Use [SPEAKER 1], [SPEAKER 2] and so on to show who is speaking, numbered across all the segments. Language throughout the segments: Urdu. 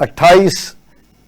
[SPEAKER 1] 28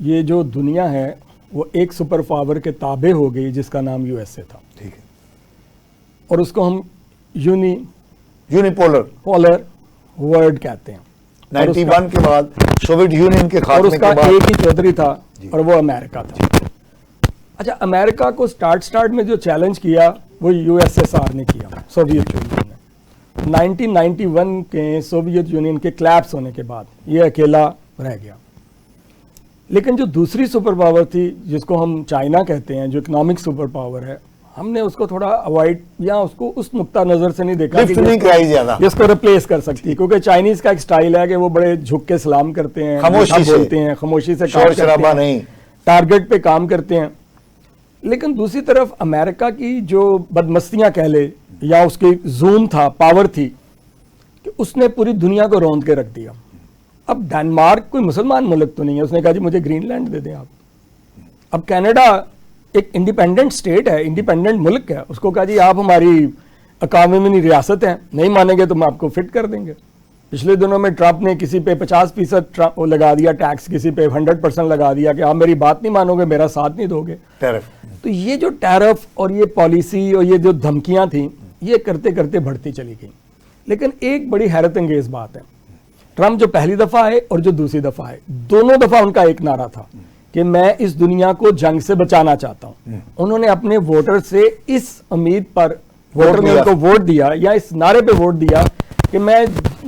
[SPEAKER 2] یہ جو دنیا ہے وہ ایک سپر پاور کے تابع ہو گئی جس کا نام USA تھا.
[SPEAKER 1] ٹھیک ہے.
[SPEAKER 2] اور اس کو ہم
[SPEAKER 1] یونیپولر
[SPEAKER 2] پولر ورلڈ کہتے ہیں.
[SPEAKER 1] 91 کے بعد سوویت یونین کے
[SPEAKER 2] اور
[SPEAKER 1] خاتمے
[SPEAKER 2] اس
[SPEAKER 1] کے
[SPEAKER 2] کا
[SPEAKER 1] بعد
[SPEAKER 2] ایک ہی چودھری تھا اور وہ امریکہ تھا. اچھا, امریکہ کو سٹارٹ میں جو چیلنج کیا وہ USSR نے کیا, سوویت یونین نے. 1991 کے سوویت یونین کے کلیپس ہونے کے بعد یہ اکیلا رہ گیا. لیکن جو دوسری سپر پاور تھی جس کو ہم چائنا کہتے ہیں, جو اکنامک سپر پاور ہے, ہم نے اس کو تھوڑا اوائڈ یا اس کو اس نقطہ نظر سے نہیں دیکھا
[SPEAKER 1] لفٹ نہیں کرائی زیادہ,
[SPEAKER 2] جس کو ریپلیس کر سکتی, کیونکہ چائنیز کا ایک سٹائل ہے کہ وہ بڑے جھک کے سلام کرتے ہیں,
[SPEAKER 1] خاموشی سے
[SPEAKER 2] بولتے ہیں, خاموشی سے
[SPEAKER 1] شور شرابہ نہیں,
[SPEAKER 2] ٹارگٹ پہ کام کرتے ہیں. لیکن دوسری طرف امریکہ کی جو بدمستیاں کہہ لے یا اس کی زوم تھا, پاور تھی, کہ اس نے پوری دنیا کو روند کے رکھ دیا. اب ڈنمارک کوئی مسلمان ملک تو نہیں ہے, اس نے کہا جی مجھے گرین لینڈ دے دیں آپ. اب کینیڈا ایک انڈیپینڈنٹ اسٹیٹ ہے, انڈیپینڈنٹ ملک ہے, اس کو کہا جی آپ ہماری اکانومی ریاست ہیں, نہیں مانیں گے تو ہم آپ کو فٹ کر دیں گے. پچھلے دنوں میں ٹرمپ نے کسی پہ 50% لگا دیا ٹیکس, کسی پہ 100% لگا دیا کہ آپ میری بات نہیں مانو گے, میرا ساتھ نہیں دو گے. تو یہ جو ٹیرف اور یہ پالیسی اور یہ جو دھمکیاں تھیں, یہ کرتے کرتے بڑھتی چلی گئیں. لیکن ایک بڑی حیرت انگیز بات ہے, ٹرمپ جو پہلی دفعہ آئے اور جو دوسری دفعہ آئے, دونوں دفعہ ان کا ایک نعرہ تھا کہ میں اس دنیا کو جنگ سے بچانا چاہتا ہوں. انہوں نے اپنے ووٹر سے اس امید پر ووٹر نے ان کو ووٹ دیا یا اس نعرے پہ ووٹ دیا کہ میں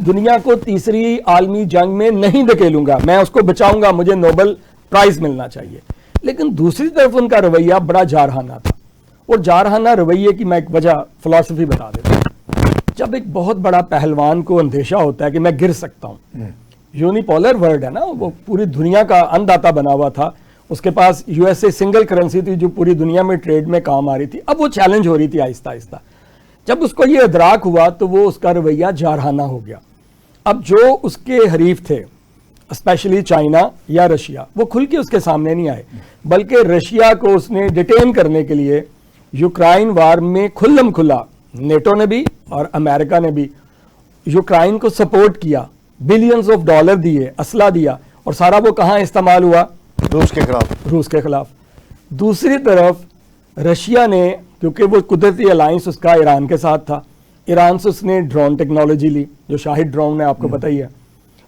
[SPEAKER 2] دنیا کو تیسری عالمی جنگ میں نہیں دھکیلوں گا, میں اس کو بچاؤں گا, مجھے نوبل پرائز ملنا چاہیے. لیکن دوسری طرف ان کا رویہ بڑا جارحانہ تھا, اور جارحانہ رویے کی میں ایک وجہ فلسفی بتا دیتا ہوں. جب ایک بہت بڑا پہلوان کو اندیشہ ہوتا ہے کہ میں گر سکتا ہوں, یونیپولر ورلڈ ہے نا, وہ پوری دنیا کا انداتا بنا ہوا تھا, اس کے پاس USA سنگل کرنسی تھی جو پوری دنیا میں ٹریڈ میں کام آ رہی تھی. اب وہ چیلنج ہو رہی تھی آہستہ آہستہ. جب اس کو یہ ادراک ہوا تو وہ اس کا رویہ جارحانہ ہو گیا. اب جو اس کے حریف تھے اسپیشلی چائنا یا رشیا, وہ کھل کے اس کے سامنے نہیں آئے, بلکہ رشیا کو اس نے ڈیٹین کرنے کے لیے یوکرائن وار میں کھلم کھلا نیٹو نے بھی اور امریکہ نے بھی یوکرائن کو سپورٹ کیا, بلینز آف ڈالر دیے, اسلحہ دیا, اور سارا وہ کہاں استعمال ہوا؟ روس کے خلاف. دوسری طرف رشیا نے, کیونکہ وہ قدرتی الائنس اس کا ایران کے ساتھ تھا, ایران سے اس نے ڈرون ٹیکنالوجی لی, جو شاہد ڈرون ہے آپ کو پتہ ہی ہے,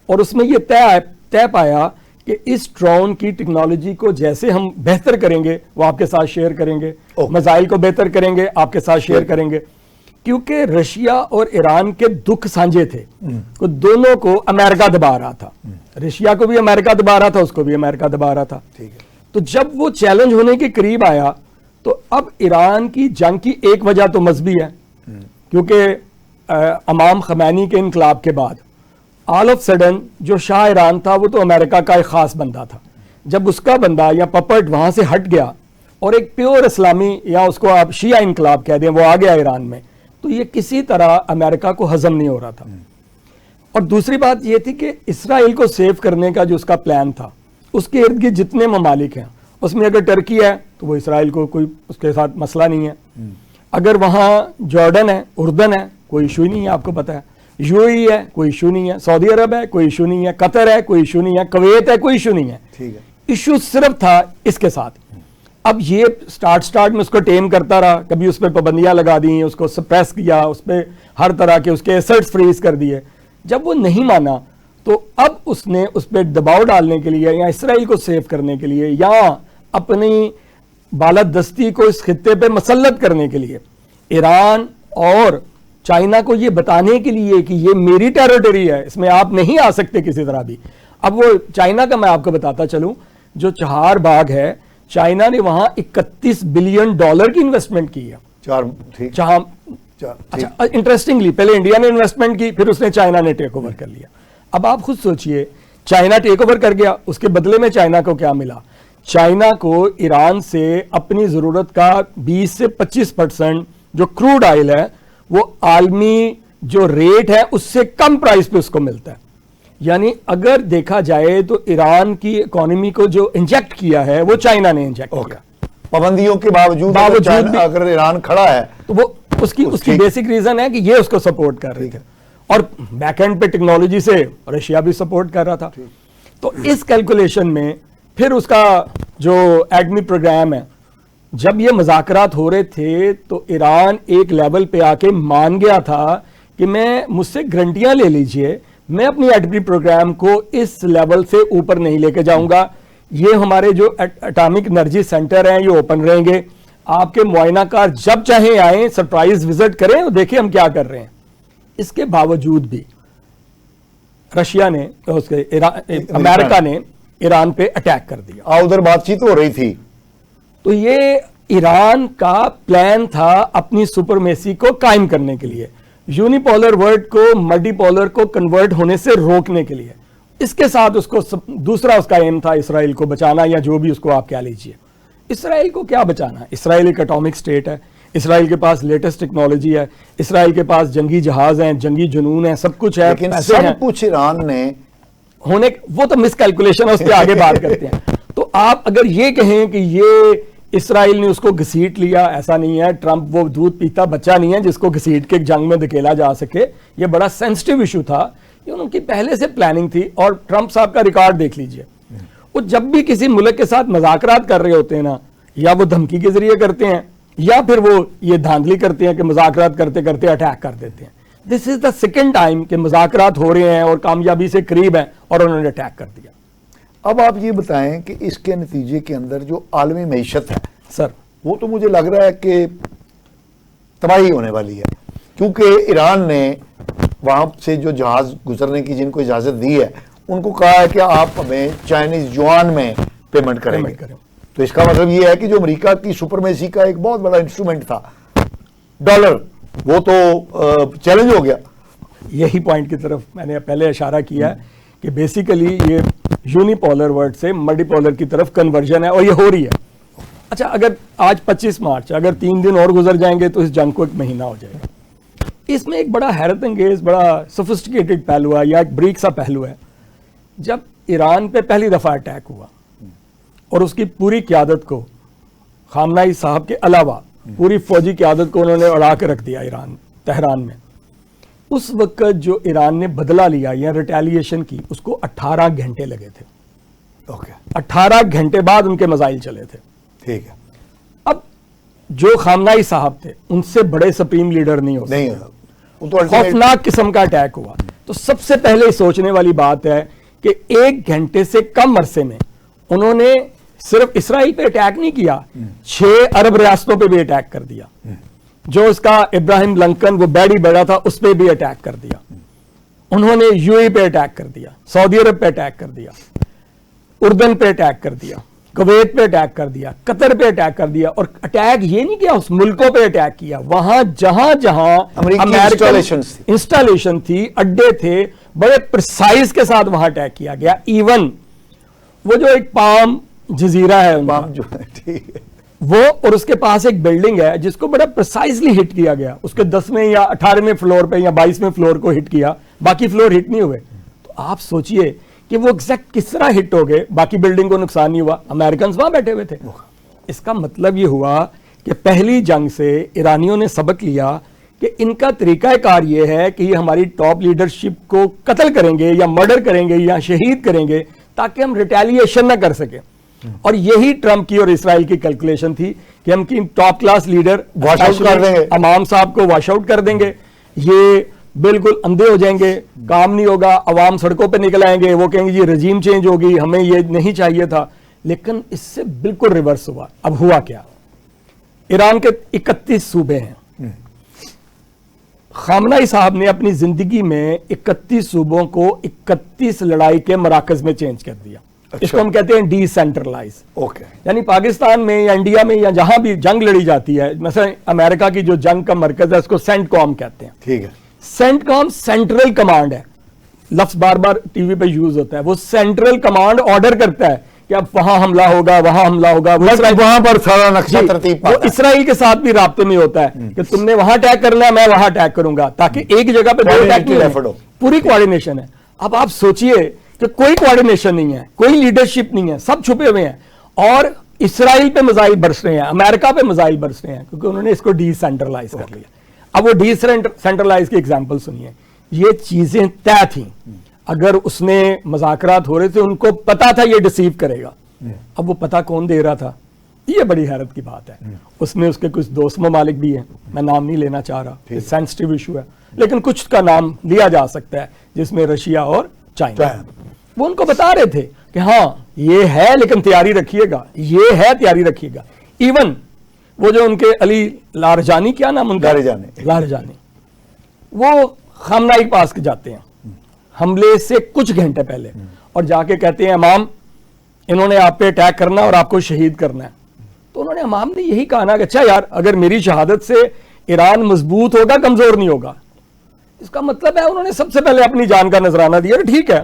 [SPEAKER 2] اور اس میں یہ طے پایا کہ اس ڈرون کی ٹیکنالوجی کو جیسے ہم بہتر کریں گے وہ آپ کے ساتھ شیئر کریں گے, میزائل کو بہتر کریں گے آپ کے ساتھ شیئر کریں گے. کیونکہ رشیا اور ایران کے دکھ سانجے تھے, تو دونوں کو امریکہ دبا رہا تھا, رشیا کو بھی امریکہ دبا رہا تھا, اس کو بھی امریکہ دبا رہا تھا. تو جب وہ چیلنج ہونے کے قریب آیا تو اب ایران کی جنگ کی ایک وجہ تو مذہبی ہے, کیونکہ امام خمینی کے انقلاب کے بعد آل آف سڈن جو شاہ ایران تھا وہ تو امریکہ کا ایک خاص بندہ تھا. جب اس کا بندہ یا پپٹ وہاں سے ہٹ گیا اور ایک پیور اسلامی یا اس کو آپ شیعہ انقلاب کہہ دیں وہ آ گیا ایران میں, تو یہ کسی طرح امریکہ کو ہضم نہیں ہو رہا تھا. اور دوسری بات یہ تھی کہ اسرائیل کو سیو کرنے کا جو اس کا پلان تھا, اس کے ارد گرد جتنے ممالک ہیں اس میں اگر ٹرکی ہے تو وہ اسرائیل کو کوئی اس کے ساتھ مسئلہ نہیں ہے, اگر وہاں جارڈن ہے, اردن ہے, کوئی ایشو ہی نہیں ہے, آپ کو پتہ ہے, UAE ہے, کوئی ایشو نہیں ہے, سعودی عرب ہے, کوئی ایشو نہیں ہے, قطر ہے, کوئی ایشو نہیں ہے, کویت ہے, کوئی ایشو نہیں ہے. ایشو صرف تھا اس کے ساتھ. اب یہ سٹارٹ میں اس کو ٹیم کرتا رہا, کبھی اس پہ پابندیاں لگا دیں, اس کو سپریس کیا, اس پہ ہر طرح کے اس کے ایسٹس فریز کر دیے. جب وہ نہیں مانا تو اب اس نے اس پہ دباؤ ڈالنے کے لیے یا اسرائیل کو سیو کرنے کے لیے یا اپنی بالادستی کو اس خطے پہ مسلط کرنے کے لیے ایران اور چائنا کو یہ بتانے کے لیے کہ یہ میری ٹیریٹری ہے, اس میں آپ نہیں آ سکتے کسی طرح بھی. اب وہ چائنا کا میں آپ کو بتاتا چلوں, جو چہار باغ ہے چائنا نے وہاں $31 بلین کی انویسٹمنٹ کی ہے. اچھا, انٹرسٹنگلی پہلے انڈیا نے انویسٹمنٹ کی, پھر اس نے چائنا نے ٹیک اوور کر لیا. اب آپ خود سوچئے, چائنا ٹیک اوور کر گیا, اس کے بدلے میں چائنا کو کیا ملا؟ چائنا کو ایران سے اپنی ضرورت کا 20 سے 25% جو کروڈ آئل ہے وہ عالمی جو ریٹ ہے اس سے کم پرائز پہ اس کو ملتا ہے. یعنی اگر دیکھا جائے تو ایران کی اکانومی کو جو انجیکٹ کیا ہے وہ چائنا نے انجیکٹ کیا.
[SPEAKER 1] پابندیوں کے باوجود اگر ایران کھڑا ہے
[SPEAKER 2] تو وہ اس کی بیسک ریزن ہے کہ یہ اس کو سپورٹ کر رہی ہے, اور بیک اینڈ پہ ٹیکنالوجی سے رشیا بھی سپورٹ کر رہا تھا. تو اس کیلکولیشن میں پھر اس کا جو ایٹمی پروگرام ہے، جب یہ مذاکرات ہو رہے تھے تو ایران ایک لیول پہ آ کے مان گیا تھا کہ مجھ سے گارنٹیاں لے لیجئے، میں اپنی ایٹمی پروگرام کو اس لیول سے اوپر نہیں لے کے جاؤں گا، یہ ہمارے جو اٹامک انرجی سینٹر ہیں یہ اوپن رہیں گے، آپ کے معائنہ کار جب چاہیں آئیں، سرپرائز وزٹ کریں اور دیکھیں ہم کیا کر رہے ہیں۔ اس کے باوجود بھی رشیا نے امریکہ نے ایران پہ اٹیک کر دیا،
[SPEAKER 1] ادھر بات چیت ہو رہی تھی۔
[SPEAKER 2] تو یہ ایران کا پلان تھا اپنی سپرمیسی کو قائم کرنے کے لیے، یونیپولر ورلڈ کو ملٹی پولر کو کنورٹ ہونے سے روکنے کے لیے۔ اس کے ساتھ اس کو دوسرا اس کا ایم تھا اسرائیل کو بچانا، یا جو بھی اس کو آپ کہہ لیجئے۔ اسرائیل کو کیا بچانا؟ اسرائیل ایک اٹامک سٹیٹ ہے، اسرائیل کے پاس لیٹسٹ ٹیکنالوجی ہے، اسرائیل کے پاس جنگی جہاز ہیں، جنگی جنون ہیں، سب کچھ ہے،
[SPEAKER 1] لیکن
[SPEAKER 2] پیسے ہیں،
[SPEAKER 1] سب کچھ ایران نے
[SPEAKER 2] ہونے وہ تو مس کیلکولیشن ہے، اس پہ آگے بات کرتے ہیں۔ تو آپ اگر یہ کہیں کہ یہ اسرائیل نے اس کو گھسیٹ لیا، ایسا نہیں ہے۔ ٹرمپ وہ دودھ پیتا بچہ نہیں ہے جس کو گھسیٹ کے جنگ میں دھکیلا جا سکے، یہ بڑا سینسٹیو ایشو تھا، یہ ان کی پہلے سے پلاننگ تھی۔ اور ٹرمپ صاحب کا ریکارڈ دیکھ لیجئے، وہ جب بھی کسی ملک کے ساتھ مذاکرات کر رہے ہوتے ہیں نا، یا وہ دھمکی کے ذریعے کرتے ہیں یا پھر وہ یہ دھاندلی کرتے ہیں کہ مذاکرات کرتے کرتے اٹیک کر دیتے ہیں۔ دس از دا سیکنڈ ٹائم کہ مذاکرات ہو رہے ہیں اور کامیابی سے قریب ہیں اور انہوں نے اٹیک کر دیا۔
[SPEAKER 1] اب آپ یہ بتائیں کہ اس کے نتیجے کے اندر جو عالمی معیشت ہے
[SPEAKER 2] سر،
[SPEAKER 1] وہ تو مجھے لگ رہا ہے کہ تباہی ہونے والی ہے، کیونکہ ایران نے وہاں سے جو جہاز گزرنے کی جن کو اجازت دی ہے ان کو کہا ہے کہ آپ ہمیں چائنیز یوان میں پیمنٹ کریں گے۔ تو اس کا مطلب یہ ہے کہ جو امریکہ کی سپرمیسی کا ایک بہت بڑا انسٹرومنٹ تھا ڈالر، وہ تو چیلنج ہو گیا۔
[SPEAKER 2] یہی پوائنٹ کی طرف میں نے پہلے اشارہ کیا ہے کہ بیسیکلی یہ یونیپولر ورلڈ سے ملٹی پولر کی طرف کنورژن ہے، اور یہ ہو رہی ہے۔ اچھا، اگر آج 25 مارچ، اگر 3 دن اور گزر جائیں گے تو اس جنگ کو 1 مہینہ ہو جائے گا۔ اس میں ایک بڑا حیرت انگیز، بڑا سوفسٹیکیٹڈ پہلو ہے، یا ایک بریک سا پہلو ہے۔ جب ایران پہ پہلی دفعہ اٹیک ہوا اور اس کی پوری قیادت کو، خامنہئی صاحب کے علاوہ پوری فوجی قیادت کو انہوں نے اڑا کے رکھ دیا تہران میں، اس وقت جو ایران نے بدلہ لیا یا ریٹیلیشن کی، اس کو 18 گھنٹے لگے تھے۔ 18 گھنٹے بعد ان کے میزائل چلے تھے۔
[SPEAKER 1] ٹھیک ہے،
[SPEAKER 2] اب جو خامنہئی صاحب تھے ان سے بڑے سپریم لیڈر نہیں ہو سکتے،
[SPEAKER 1] وہ تو
[SPEAKER 2] خوفناک قسم کا اٹیک ہوا۔ تو سب سے پہلے سوچنے والی بات ہے کہ 1 گھنٹے سے کم عرصے میں انہوں نے صرف اسرائیل پہ اٹیک نہیں کیا، 6 عرب ریاستوں پہ بھی اٹیک کر دیا۔ جو اس کا ابراہیم لنکن وہ بیڑی بیڑا تھا اس پہ بھی اٹیک کر دیا۔ انہوں نے یو اے پہ اٹیک کر دیا، سعودی عرب پہ اٹیک کر دیا، اردن پہ اٹیک کر دیا، کویت پہ اٹیک کر دیا، قطر پہ اٹیک کر دیا۔ اور اٹیک یہ نہیں کیا اس ملکوں پہ اٹیک کیا، وہاں جہاں جہاں انسٹالیشن تھی، اڈے تھے، بڑے پرسائز کے ساتھ وہاں اٹیک کیا گیا۔ ایون وہ جو ایک پام جزیرہ ہے ان کا، وہ اور اس کے پاس ایک بلڈنگ ہے جس کو بڑا پرسائزلی ہٹ کیا گیا، اس کے 10ویں یا 18ویں فلور پہ یا 22ویں فلور کو ہٹ کیا، باقی فلور ہٹ نہیں ہوئے۔ تو آپ سوچئے کہ وہ ایگزیکٹ کس طرح ہٹ ہو گئے، باقی بلڈنگ کو نقصان نہیں ہوا، امریکنز وہاں بیٹھے ہوئے تھے۔ اس کا مطلب یہ ہوا کہ پہلی جنگ سے ایرانیوں نے سبق لیا کہ ان کا طریقہ کار یہ ہے کہ یہ ہماری ٹاپ لیڈرشپ کو قتل کریں گے یا مرڈر کریں گے یا شہید کریں گے تاکہ ہم ریٹیلیشن نہ کر سکیں۔ اور یہی ٹرمپ کی اور اسرائیل کی کیلکولیشن تھی کہ ہم کی top class leader
[SPEAKER 1] wash out کر دیں گے،
[SPEAKER 2] امام صاحب کو واش آؤٹ کر دیں گے، یہ بالکل اندھے ہو جائیں گے، کام نہیں ہوگا، عوام سڑکوں پہ نکل آئیں گے، وہ کہیں گے یہ رجیم چینج ہوگی، ہمیں یہ نہیں چاہیے تھا۔ لیکن اس سے بالکل ریورس ہوا۔ اب ہوا کیا؟ ایران کے 31 صوبے ہیں، خامنہئی صاحب نے اپنی زندگی میں 31 صوبوں کو 31 لڑائی کے مراکز میں چینج کر دیا۔ اس کو ہم کہتے ہیں ڈی سینٹرلائز۔ یعنی پاکستان میں یا انڈیا میں یا جہاں بھی جنگ لڑی جاتی ہے، مثلا امریکہ کی جو جنگ کا مرکز ہے اس کو سینٹ کام کہتے ہیں۔
[SPEAKER 1] ٹھیک ہے،
[SPEAKER 2] سینٹ کام سینٹرل کمانڈ ہے، لفظ بار بار ٹی وی پہ یوز ہوتا ہے۔ وہ سینٹرل کمانڈ آرڈر کرتا ہے کہ اب وہاں حملہ ہوگا، وہاں حملہ ہوگا،
[SPEAKER 1] وہاں پر سارا نقشہ ترتیب
[SPEAKER 2] وہ اسرائیل کے ساتھ بھی رابطے میں ہوتا ہے کہ تم نے وہاں اٹیک کرنا ہے، میں وہاں اٹیک کروں گا، تاکہ ایک جگہ پہ دو اٹیک نہیں ہو، پوری کوارڈینیشن ہے۔ اب آپ سوچئے کہ کوئی کوارڈینیشن نہیں ہے، کوئی لیڈرشپ نہیں ہے، سب چھپے ہوئے ہیں، اور اسرائیل پہ میزائل برس رہے ہیں، امریکہ پہ میزائل برس رہے ہیں، کیونکہ انہوں نے اس کو ڈی سینٹرلائز کر لیا۔ اب وہ ڈی سینٹرلائز کی ایگزامپل سنیے۔ یہ چیزیں طے تھیں، اگر اس نے مذاکرات ہو رہے تھے ان کو پتا تھا یہ ڈسیو کرے گا، اب وہ پتہ کون دے رہا تھا؟ یہ بڑی حیرت کی بات ہے. اس میں اس کے کچھ دوست ممالک بھی ہیں, میں نام نہیں لینا چاہ رہا, سینسٹیو ایشو ہے, لیکن کچھ کا نام لیا جا سکتا ہے, جس میں رشیا اور چائنا. وہ ان کو بتا رہے تھے کہ ہاں یہ ہے لیکن تیاری رکھیے گا, یہ ہے تیاری رکھیے گا. ایون وہ جو ان کے علی لارجانی, کیا نام ان کا؟ لارجانی, وہ خامنہ کے پاس جاتے ہیں حملے سے کچھ گھنٹے پہلے, اور جا کے کہتے ہیں امام انہوں نے آپ پہ اٹیک کرنا اور آپ کو شہید کرنا ہے. تو انہوں نے امام نے یہی کہا نا کہ اچھا یار, اگر میری شہادت سے ایران مضبوط ہوگا کمزور نہیں ہوگا, اس کا مطلب ہے انہوں نے سب سے پہلے اپنی جان کا نذرانہ دیا, ٹھیک ہے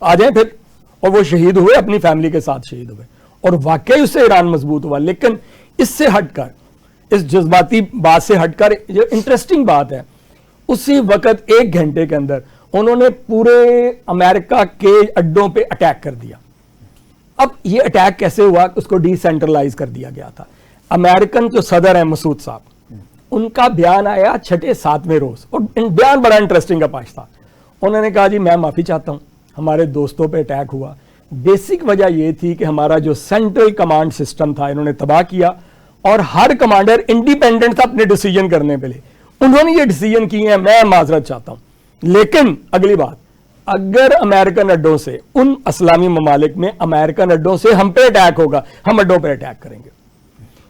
[SPEAKER 2] آ جائیں پھر. اور وہ شہید ہوئے, اپنی فیملی کے ساتھ شہید ہوئے, اور واقعی اس سے ایران مضبوط ہوا. لیکن اس سے ہٹ کر, اس جذباتی بات سے ہٹ کر, جو انٹرسٹنگ بات ہے, اسی وقت 1 گھنٹے کے اندر انہوں نے پورے امریکہ کے اڈوں پہ اٹیک کر دیا. اب یہ اٹیک کیسے ہوا؟ اس کو ڈی سینٹرلائز کر دیا گیا تھا. امریکن جو صدر ہیں مسعود صاحب, ان کا بیان آیا 6-7ویں روز, اور بیان بڑا انٹرسٹنگ اپاش تھا. انہوں نے کہا جی میں معافی چاہتا ہوں, ہمارے دوستوں پہ اٹیک ہوا. بیسک وجہ یہ تھی کہ ہمارا جو سینٹرل کمانڈ سسٹم تھا انہوں نے تباہ کیا, اور ہر کمانڈر انڈیپینڈنٹ تھا اپنے ڈیسیجن کرنے پہ لے. انہوں نے یہ ڈیسیجن کیے ہیں, میں معذرت چاہتا ہوں. لیکن اگلی بات, اگر امریکن اڈوں سے, ان اسلامی ممالک میں امریکن اڈوں سے ہم پہ اٹیک ہوگا, ہم اڈوں پہ اٹیک کریں گے.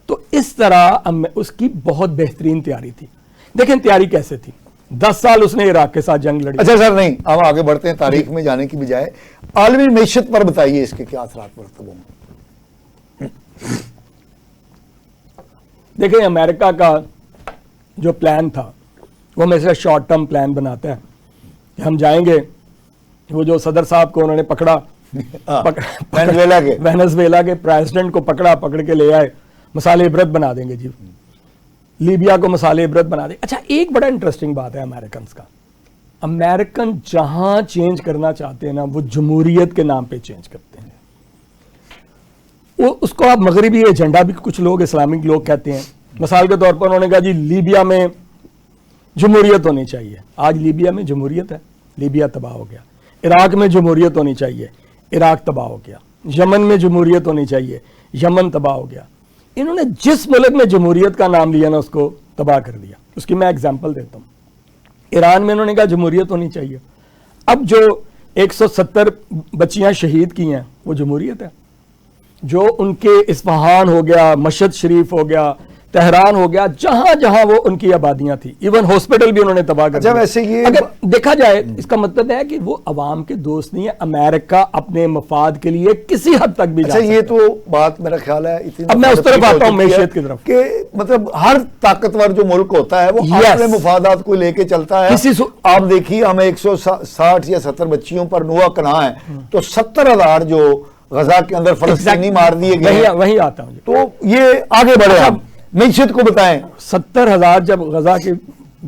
[SPEAKER 2] تو اس طرح اس کی بہت بہترین تیاری تھی. دیکھیں تیاری کیسے تھی. 10 سال اس نے عراق کے ساتھ جنگ لڑی.
[SPEAKER 1] اچھا سر, نہیں ہم آگے بڑھتے ہیں, تاریخ میں جانے کی بجائے عالمی معیشت پر بتائیے, اس کے کیا اثرات مرتب ہوں گے؟
[SPEAKER 2] دیکھیں امریکہ کا جو پلان تھا وہ ہمیشہ شارٹ ٹرم پلان بناتا ہے کہ ہم جائیں گے. وہ جو صدر صاحب کو انہوں نے پکڑا, وینزویلا کے پریزیڈنٹ کو پکڑ کے لے آئے, مثال عبرت بنا دیں گے جی, لیبیا کو مثال عبرت بنا دیں. اچھا ایک بڑا انٹرسٹنگ بات ہے امریکنز کا, امریکن جہاں چینج کرنا چاہتے ہیں نا, وہ جمہوریت کے نام پہ چینج کرتے ہیں. وہ اس کو آپ مغربی ایجنڈا بھی کچھ لوگ اسلامک لوگ کہتے ہیں. مثال کے طور پر انہوں نے کہا جی لیبیا میں جمہوریت ہونی چاہیے. آج لیبیا میں جمہوریت ہے, لیبیا تباہ ہو گیا. عراق میں جمہوریت ہونی چاہیے, عراق تباہ ہو گیا. یمن میں جمہوریت ہونی چاہیے, یمن تباہ ہو گیا. انہوں نے جس ملک میں جمہوریت کا نام لیا نا اس کو تباہ کر دیا. اس کی میں ایگزامپل دیتا ہوں. ایران میں انہوں نے کہا جمہوریت ہونی چاہیے. اب جو 170 بچیاں شہید کی ہیں وہ جمہوریت ہے. جو ان کے اصفہان ہو گیا, مشہد شریف ہو گیا, تہران ہو گیا, جہاں جہاں وہ ان کی آبادیاں تھیں, ایون ہاسپٹل بھی انہوں نے تباہ کر دیا.
[SPEAKER 1] ویسے یہ
[SPEAKER 2] اگر دیکھا جائے اس کا مطلب ہے کہ وہ عوام کے دوست نہیں ہے. امریکہ اپنے مفاد کے لیے کسی حد تک بھی
[SPEAKER 1] اچھا یہ تو بات میرا خیال ہے.
[SPEAKER 2] اب میں اس طرف آتا ہوں معیشت کی طرف,
[SPEAKER 1] کہ مطلب ہر طاقتور جو ملک ہوتا ہے وہ اپنے مفادات کو لے کے چلتا ہے. آپ دیکھیے ہمیں 160 یا 70 بچیوں پر نوح کنا ہے, تو 70,000 جو غزہ کے اندر فلسطینی مار دیے گئے.
[SPEAKER 2] وہی آتا ہوں.
[SPEAKER 1] تو یہ آگے بڑھے, ہم معیشت کو بتائیں.
[SPEAKER 2] 70,000 جب غزہ کے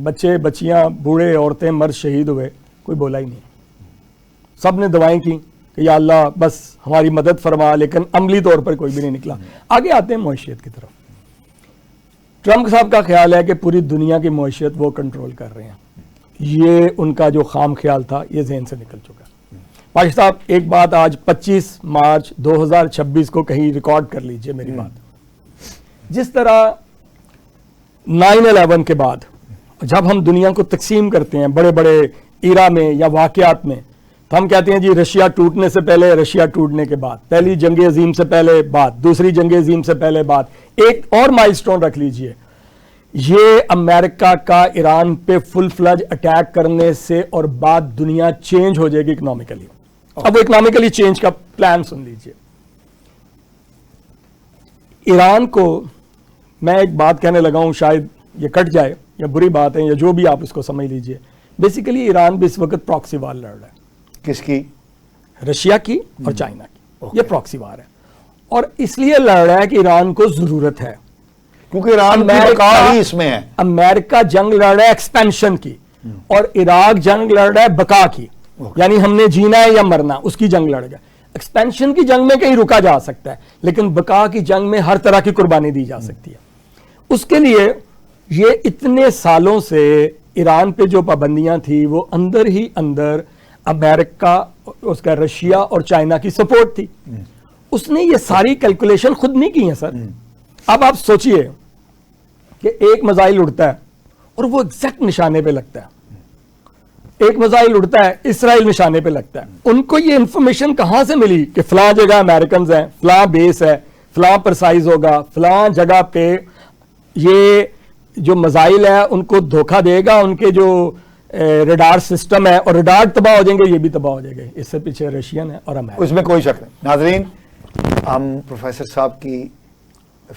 [SPEAKER 2] بچے بچیاں بوڑھے عورتیں مرد شہید ہوئے, کوئی بولا ہی نہیں. سب نے دعائیں کی کہ یا اللہ بس ہماری مدد فرما, لیکن عملی طور پر کوئی بھی نہیں نکلا. آگے آتے ہیں معیشت کی طرف. ٹرمپ صاحب کا خیال ہے کہ پوری دنیا کی معیشت وہ کنٹرول کر رہے ہیں. یہ ان کا جو خام خیال تھا یہ ذہن سے نکل چکا. پاشا صاحب ایک بات آج 25 مارچ 2026 کو کہیں ریکارڈ کر لیجئے میری بات. جس طرح 9/11 کے بعد جب ہم دنیا کو تقسیم کرتے ہیں بڑے بڑے ایرا میں یا واقعات میں, تو ہم کہتے ہیں جی رشیا ٹوٹنے سے پہلے, رشیا ٹوٹنے کے بعد, پہلی جنگ عظیم سے پہلے بات, دوسری جنگ عظیم سے پہلے بات. ایک اور مائل سٹون رکھ لیجئے, یہ امریکہ کا ایران پہ فل فلج اٹیک کرنے سے اور بعد دنیا چینج ہو جائے گی اکنامکلی. اب وہ اکنامکلی چینج کا پلان سن لیجئے. ایران کو میں ایک بات کہنے لگا ہوں, شاید یہ کٹ جائے یا بری بات ہے یا جو بھی آپ اس کو سمجھ لیجئے. بیسیکلی ایران بھی اس وقت پراکسی وار لڑ رہا ہے. کس کی؟ رشیا کی اور چائنا کی. یہ پراکسی وار ہے, اور اس لیے لڑ رہا ہے کہ ایران کو ضرورت ہے, کیونکہ ایران ہی اس میں ہے. امریکہ جنگ لڑ رہا ہے ایکسپینشن کی, اور عراق جنگ لڑ رہا ہے بقا کی, یعنی ہم نے جینا ہے یا مرنا, اس کی جنگ لڑ گیا. ایکسپینشن کی جنگ میں کہیں رکا جا سکتا ہے, لیکن بقا کی جنگ میں ہر طرح کی قربانی دی جا سکتی ہے. اس کے لیے یہ اتنے سالوں سے ایران پہ جو پابندیاں تھی وہ اندر ہی اندر امریکہ, اس کا رشیا اور چائنا کی سپورٹ تھی. اس نے یہ ساری کیلکولیشن خود نہیں کی ہیں سر. اب آپ سوچئے کہ ایک میزائل اڑتا ہے اور وہ ایگزیکٹ نشانے پہ لگتا ہے, ایک میزائل اڑتا ہے اسرائیل نشانے پہ لگتا ہے. ان کو یہ انفارمیشن کہاں سے ملی کہ فلاں جگہ امریکنز ہیں, فلاں بیس ہے, فلاں پرسائز ہوگا, فلاں جگہ پہ یہ جو میزائل ہے ان کو دھوکہ دے گا, ان کے جو ریڈار سسٹم ہے, اور ریڈار تباہ ہو جائیں گے, یہ بھی تباہ ہو جائے گا. اس سے پیچھے رشین ہے اور امریکہ.
[SPEAKER 1] اس میں کوئی شک نہیں. ناظرین, ہم پروفیسر صاحب کی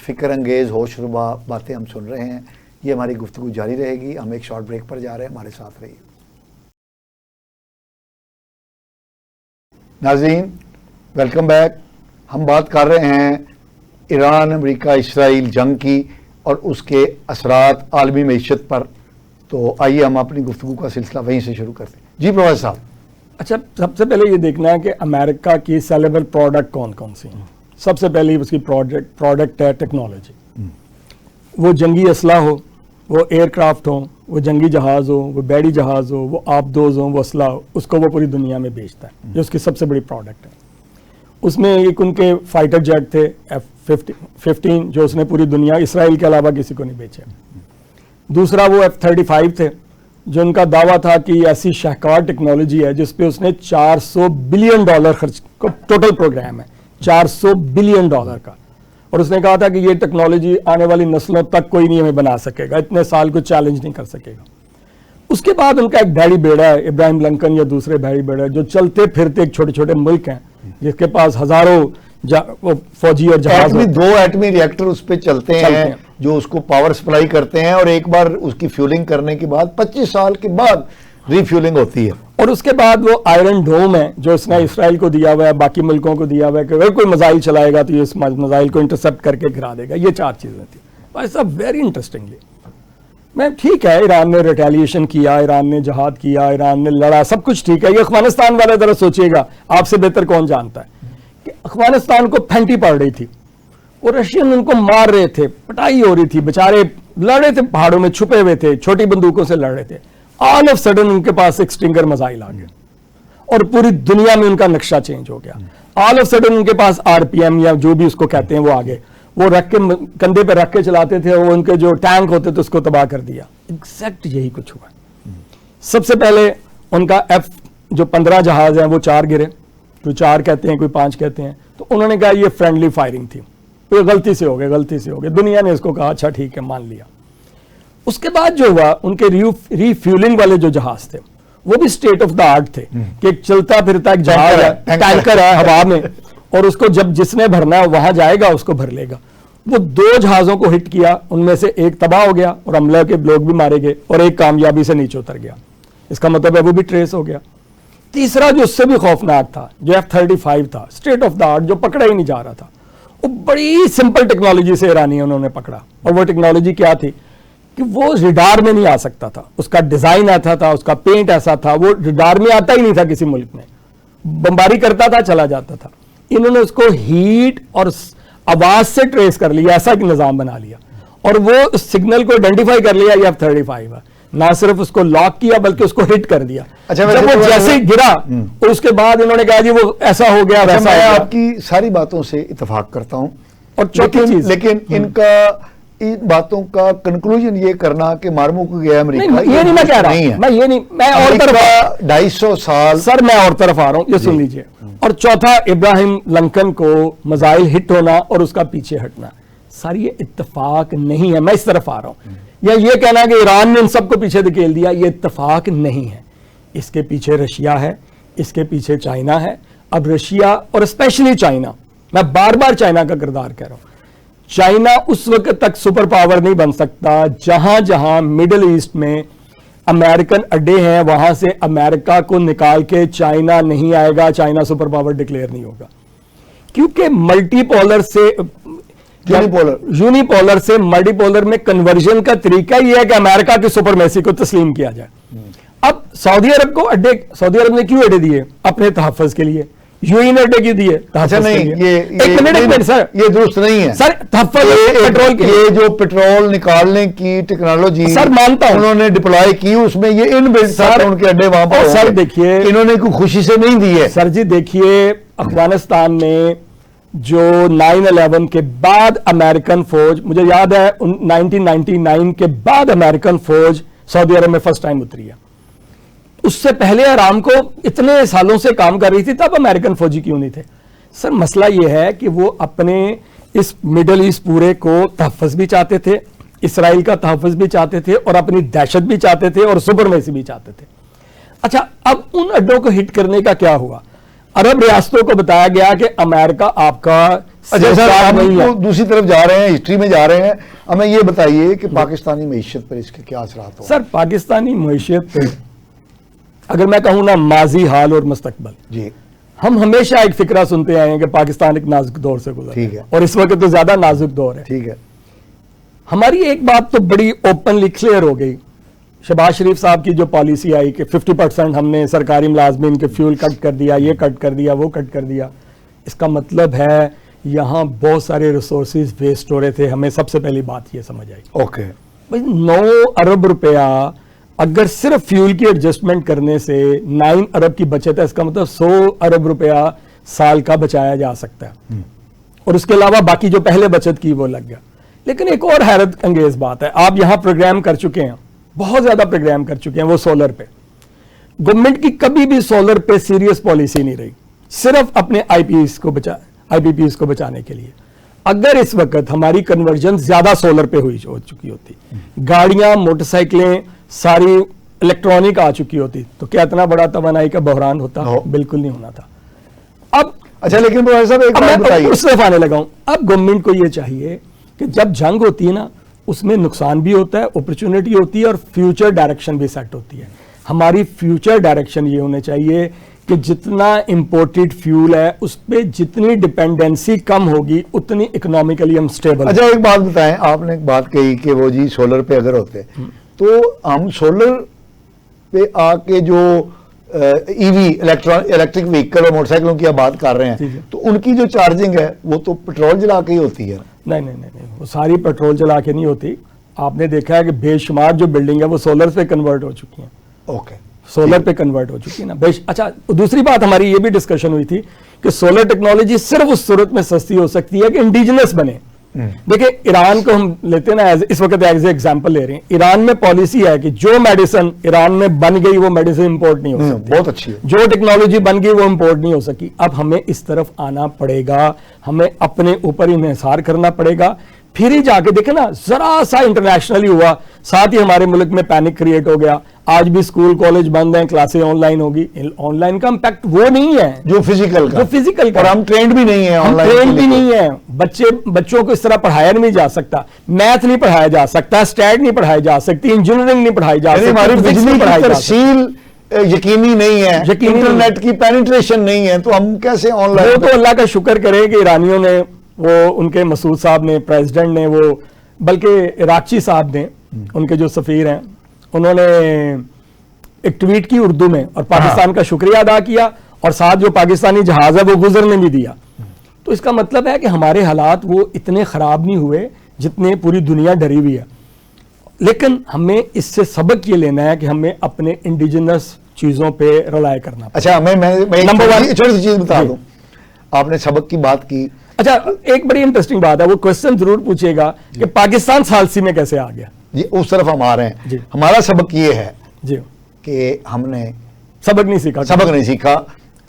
[SPEAKER 1] فکر انگیز ہوش ربا باتیں ہم سن رہے ہیں. یہ ہماری گفتگو جاری رہے گی. ہم ایک شارٹ بریک پر جا رہے ہیں, ہمارے ساتھ رہیے. ناظرین, ویلکم بیک. ہم بات کر رہے ہیں ایران امریکہ اسرائیل جنگ کی اور اس کے اثرات عالمی معیشت پر. تو آئیے ہم اپنی گفتگو کا سلسلہ وہیں سے شروع کرتے ہیں. جی پروفیسر صاحب.
[SPEAKER 2] اچھا, سب سے پہلے یہ دیکھنا ہے کہ امریکہ کی سیلیبل پروڈکٹ کون کون سی ہیں. سب سے پہلے اس کی پروڈکٹ ہے ٹیکنالوجی. وہ جنگی اسلحہ ہو, وہ ایئر کرافٹ ہوں, وہ جنگی جہاز ہو, وہ بیڑی جہاز ہو, وہ آبدوز ہوں, وہ اسلحہ ہو, اس کو وہ پوری دنیا میں بیچتا ہے. یہ اس کی سب سے بڑی پروڈکٹ ہے. اس میں ایک ان کے فائٹر جیٹ تھے F-15 جو اس نے پوری دنیا اسرائیل کے علاوہ کسی کو نہیں بیچے. دوسرا وہ F-35 تھے جو ان کا دعویٰ تھا کہ یہ ایسی شاہکار ٹیکنالوجی ہے جس پہ اس نے $400 بلین خرچ, ٹوٹل پروگرام ہے $400 بلین کا, اور اس نے کہا تھا کہ یہ ٹیکنالوجی آنے والی نسلوں تک کوئی نہیں ہمیں بنا سکے گا, اتنے سال کو چیلنج نہیں کر سکے گا. اس کے بعد ان کا ایک بھیڑی بیڑا ہے, ابراہیم لنکن یا دوسرے بھیڑی بیڑا, جو چلتے پھرتے ایک چھوٹے چھوٹے ملک ہیں جس کے پاس ہزاروں فوجی اور جہاز,
[SPEAKER 1] 2 ایٹمی ریئیکٹر اس پہ چلتے ہیں جو اس کو پاور سپلائی کرتے ہیں, اور ایک بار اس کی فیولنگ کرنے کے بعد 25 سال کے بعد ری فیولنگ ہوتی ہے.
[SPEAKER 2] اور اس کے بعد وہ آئرن ڈوم ہے جو اس نے اسرائیل کو دیا ہوا ہے, باقی ملکوں کو دیا ہوا ہے کہ اگر کوئی میزائل چلائے گا تو یہ اس میزائل کو انٹرسپٹ کر کے گرا دے گا. یہ 4 چیزیں تھیں. بھائی صاحب ویری انٹرسٹنگلی, میں ٹھیک ہے ایران نے ریٹیلیشن کیا, ایران نے جہاد کیا, ایران نے لڑا, سب کچھ ٹھیک ہے. یہ افغانستان والے ذرا سوچئے گا, آپ سے بہتر کون جانتا ہے کہ افغانستان کو پھینٹی پڑ رہی تھی اور رشین ان کو مار رہے تھے, پٹائی ہو رہی تھی, بیچارے لڑ رہے تھے, پہاڑوں میں چھپے ہوئے تھے, چھوٹی بندوقوں سے لڑ رہے تھے. آل آف سڈن ان کے پاس ایک سٹنگر میزائل آ گیا اور پوری دنیا میں ان کا نقشہ چینج ہو گیا. آل آف سڈن ان کے پاس RPM یا جو بھی اس کو کہتے ہیں وہ آگے, وہ رکھ کے کندھے پہ رکھ کے چلاتے تھے, وہ ان کے جو ٹینک ہوتے تھے اس کو تباہ کر دیا. ایگزیکٹ یہی کچھ ہوا. سب سے پہلے ان کا جو 15 جہاز ہیں وہ 4 گرے, کوئی 4 کہتے ہیں کوئی 5 کہتے ہیں. تو انہوں نے کہا یہ فرینڈلی فائرنگ تھی, کوئی غلطی سے ہو گئے. دنیا نے اس کو کہا اچھا ٹھیک ہے مان لیا. اس کے بعد جو ہوا ان کے ری فیولنگ والے جو جہاز تھے وہ بھی اسٹیٹ آف دا آرٹ تھے کہ ایک چلتا پھرتا ایک جہاز ہے, ٹینکر ہے ہوا میں, اور اس کو جب جس نے بھرنا ہے وہاں جائے گا اس کو بھر لے گا. وہ 2 جہازوں کو ہٹ کیا, ان میں سے ایک تباہ ہو گیا اور عملہ کے لوگ بھی مارے گئے, اور ایک کامیابی سے نیچے اتر گیا. اس کا مطلب ہے وہ بھی ٹریس ہو گیا. تیسرا جو اس سے بھی خوفناک تھا جو F-35 تھا, اسٹیٹ آف دا آرٹ, جو پکڑا ہی نہیں جا رہا تھا, وہ بڑی سمپل ٹیکنالوجی سے ایرانی انہوں نے پکڑا. اور وہ ٹیکنالوجی کیا تھی کہ وہ ریڈار میں نہیں آ سکتا تھا, اس کا ڈیزائن ایسا تھا, اس کا پینٹ ایسا تھا, وہ ریڈار میں آتا ہی نہیں تھا کسی ملک میں, بمباری کرتا تھا چلا جاتا تھا. انہوں نے اس کو ہیٹ اور آواز سے ٹریس کر لیا, ایسا ایک نظام بنا لیا, اور وہ اس سگنل کو آئیڈینٹیفائی کر لیا یہ F-35 ہے. نہ صرف اس کو لاک کیا بلکہ اس کو ہٹ کر دیا.
[SPEAKER 1] اچھا,
[SPEAKER 2] جب وہ جیسے گرا اور اس کے بعد انہوں نے کہا جی وہ ایسا ہو گیا ویسا.
[SPEAKER 1] میں آپ کی ساری باتوں سے اتفاق کرتا ہوں,
[SPEAKER 2] اور چوتھی چیز
[SPEAKER 1] لیکن ان کا ان باتوں کا کنکلوژن یہ کرنا کہ مارمو کو گیا امریکہ,
[SPEAKER 2] یہ نہیں میں کہہ رہا ہوں, میں یہ نہیں, میں اور طرف
[SPEAKER 1] 250 سال
[SPEAKER 2] سر میں اور طرف آ رہا ہوں, یہ سن لیجئے. اور چوتھا ابراہیم لنکن کو میزائل ہٹ ہونا اور اس کا پیچھے ہٹنا, سر یہ اتفاق نہیں ہے. میں اس طرف آ رہا ہوں, یا یہ کہنا کہ ایران نے ان سب کو پیچھے دھکیل دیا, یہ اتفاق نہیں ہے. اس کے پیچھے رشیا ہے, اس کے پیچھے چائنا ہے. اب رشیا اور اسپیشلی چائنا, میں بار بار چائنا کا کردار کہہ رہا ہوں, چائنا اس وقت تک سپر پاور نہیں بن سکتا جہاں جہاں مڈل ایسٹ میں امریکن اڈے ہیں وہاں سے امریکہ کو نکال کے چائنا نہیں آئے گا, چائنا سپر پاور ڈکلیئر نہیں ہوگا. کیونکہ ملٹی پولر سے یونی پولر سے ملٹی پولر میں کنورژن کا طریقہ یہ ہے کہ امریکہ کی سپرمیسی کو تسلیم کیا جائے. اب سعودی عرب کو اڈے, سعودی عرب نے کیوں اڈے دیے؟ اپنے تحفظ کے لیے. UAE نے اڈے کیوں دیے؟
[SPEAKER 1] اچھا نہیں,
[SPEAKER 2] ایک منٹ سر,
[SPEAKER 1] یہ درست نہیں ہے
[SPEAKER 2] سر. تحفظ پیٹرول کے,
[SPEAKER 1] یہ جو پیٹرول نکالنے کی ٹیکنالوجی
[SPEAKER 2] سر مانتا ہوں
[SPEAKER 1] انہوں نے ڈپلائی کی, اس میں یہ ان بلٹ تھا ان کے اڈے وہاں پر.
[SPEAKER 2] سر دیکھیے
[SPEAKER 1] انہوں نے کوئی خوشی سے نہیں دی ہے.
[SPEAKER 2] سر جی دیکھیے افغانستان میں جو 9/11 کے بعد امریکن فوج، مجھے یاد ہے 1999 کے بعد امریکن فوج سعودی عرب میں فرسٹ ٹائم اتری ہے. اس سے پہلے ارامکو اتنے سالوں سے کام کر رہی تھی، تب امریکن فوجی کیوں نہیں تھے؟ سر مسئلہ یہ ہے کہ وہ اپنے اس مڈل ایسٹ پورے کو تحفظ بھی چاہتے تھے، اسرائیل کا تحفظ بھی چاہتے تھے، اور اپنی دہشت بھی چاہتے تھے، اور سپرمیسی بھی چاہتے تھے. اچھا، اب ان اڈوں کو ہٹ کرنے کا کیا ہوا؟ عرب ریاستوں کو بتایا گیا کہ امریکہ آپ کا
[SPEAKER 1] اچھا سر، آپ دوسری طرف جا رہے ہیں، ہسٹری میں جا رہے ہیں. ہمیں یہ بتائیے کہ پاکستانی معیشت پر اس کے کیا اثرات ہو؟
[SPEAKER 2] سر پاکستانی معیشت پہ اگر میں کہوں نا ماضی، حال اور مستقبل،
[SPEAKER 1] جی،
[SPEAKER 2] ہم ہمیشہ ایک فکرہ سنتے آئے ہیں کہ پاکستان ایک نازک دور سے گزرا
[SPEAKER 1] ٹھیک ہے،
[SPEAKER 2] اور اس وقت تو زیادہ نازک دور ہے.
[SPEAKER 1] ٹھیک ہے.
[SPEAKER 2] ہماری ایک بات تو بڑی اوپنلی کلیئر ہو گئی، شہباز شریف صاحب کی جو پالیسی آئی کہ 50% ہم نے سرکاری ملازمین کے فیول کٹ کر دیا، یہ کٹ کر دیا، وہ کٹ کر دیا. اس کا مطلب ہے یہاں بہت سارے ریسورسز ویسٹ ہو رہے تھے. ہمیں سب سے پہلی بات یہ سمجھ آئی.
[SPEAKER 1] اوکے.
[SPEAKER 2] 9 ارب روپیہ اگر صرف فیول کی ایڈجسٹمنٹ کرنے سے 9 ارب کی بچت ہے، اس کا مطلب 100 ارب روپیہ سال کا بچایا جا سکتا ہے، اور اس کے علاوہ باقی جو پہلے بچت کی وہ لگ گیا. لیکن ایک اور حیرت انگیز بات ہے، آپ یہاں پروگرام کر چکے ہیں، بہت زیادہ پروگرام کر چکے ہیں، وہ سولر پہ. گورنمنٹ کی کبھی بھی سولر پہ سیریس پالیسی نہیں رہی، صرف اپنے آئی پی پیز کو بچانے کے لیے. اگر اس وقت ہماری کنورژن زیادہ سولر پہ ہو چکی ہوتی، گاڑیاں، موٹر سائیکلیں ساری الیکٹرانک آ چکی ہوتی، تو کیا اتنا بڑا توانائی کا بحران ہوتا؟ بالکل نہیں ہونا تھا. اب
[SPEAKER 1] اچھا، لیکن پروفیسر صاحب ایک بات بتائیے،
[SPEAKER 2] اس طرف آنے لگا ہوں. اب گورنمنٹ کو یہ چاہیے کہ جب جنگ ہوتی ہے نا، اس میں نقصان بھی ہوتا ہے، اپرچونٹی ہوتی ہے، اور فیوچر ڈائریکشن بھی سیٹ ہوتی ہے. ہماری فیوچر ڈائریکشن یہ ہونے چاہیے کہ جتنا امپورٹڈ فیول ہے اس پہ جتنی ڈپینڈنسی کم ہوگی اتنی اکنامیکلی ہم سٹیبل.
[SPEAKER 1] اچھا ایک بات بتائیں، آپ نے ایک بات کہی کہ وہ جی سولر پہ اگر ہوتے تو ہم سولر پہ آ کے جو ای وی الیکٹرک وہیکل اور موٹر سائیکلوں کی آپ بات کر رہے ہیں، تو ان کی جو چارجنگ ہے وہ تو پیٹرول جلا کے ہی ہوتی ہے.
[SPEAKER 2] نہیں، وہ ساری پیٹرول جلا کے نہیں ہوتی. آپ نے دیکھا ہے کہ بے شمار جو بلڈنگ ہے وہ سولر پہ کنورٹ ہو چکی ہیں.
[SPEAKER 1] اوکے،
[SPEAKER 2] سولر پہ کنورٹ ہو چکی ہے نا. اچھا، دوسری بات ہماری یہ بھی ڈسکشن ہوئی تھی کہ سولر ٹیکنالوجی صرف اس صورت میں سستی ہو سکتی ہے کہ انڈیجنس بنے. دیکھیں ایران کو ہم لیتے ہیں نا اس وقت ایز اے ایگزامپل لے رہے ہیں. ایران میں پالیسی ہے کہ جو میڈیسن ایران میں بن گئی وہ میڈیسن امپورٹ نہیں ہو سکتی.
[SPEAKER 1] بہت اچھی ہے. جو
[SPEAKER 2] ٹیکنالوجی بن گئی وہ امپورٹ نہیں ہو سکی. اب ہمیں اس طرف آنا پڑے گا، ہمیں اپنے اوپر انحصار کرنا پڑے گا. پھر ہی جا کے دیکھیں نا، ذرا سا انٹرنیشنلی ہوا، ساتھ ہی ہمارے ملک میں پینک کریٹ ہو گیا. آج بھی اسکول کالج بند ہیں، کلاسیں آن لائن ہوگی. آن لائن کا امپیکٹ وہ نہیں ہے
[SPEAKER 1] جو فزیکل کا، اور ہم ٹرینڈ بھی نہیں ہیں،
[SPEAKER 2] ہم ٹرینڈ بھی نہیں ہیں. بچوں کو اس طرح پڑھایا نہیں جا سکتا، میتھ نہیں پڑھایا جا سکتا، اسٹیٹ نہیں پڑھائی جا سکتی، انجینئرنگ نہیں پڑھائی جا سکتی،
[SPEAKER 1] ہماری بجلی کی ترسیل یقینی نہیں ہے، انٹرنیٹ کی پینیٹریشن نہیں ہے، تو ہم کیسے آن لائن؟
[SPEAKER 2] وہ تو اللہ کا شکر کرے کہ ایرانیوں نے، وہ ان کے مسعود صاحب نے، پریزیڈنٹ نے، وہ بلکہ راکچی صاحب نے، ان کے جو سفیر ہیں، انہوں نے ایک ٹویٹ کی اردو میں اور پاکستان کا شکریہ ادا کیا، اور ساتھ جو پاکستانی جہاز ہے وہ گزرنے بھی دیا. تو اس کا مطلب ہے کہ ہمارے حالات وہ اتنے خراب نہیں ہوئے جتنے پوری دنیا ڈری ہوئی ہے. لیکن ہمیں اس سے سبق یہ لینا ہے کہ ہمیں اپنے انڈیجنس چیزوں پہ رلائے کرنا.
[SPEAKER 1] اچھا، میں نمبر 1 چھوٹی سی چیز بتا دوں. آپ نے سبق کی بات کی.
[SPEAKER 2] اچھا، ایک بڑی انٹرسٹنگ بات ہے، وہ کوشچن ضرور پوچھے گا کہ پاکستان ثالثی میں کیسے آ گیا.
[SPEAKER 1] جی، اس طرف ہم آ رہے ہیں. ہمارا سبق یہ ہے
[SPEAKER 2] جی
[SPEAKER 1] کہ ہم نے
[SPEAKER 2] سبق نہیں سیکھا،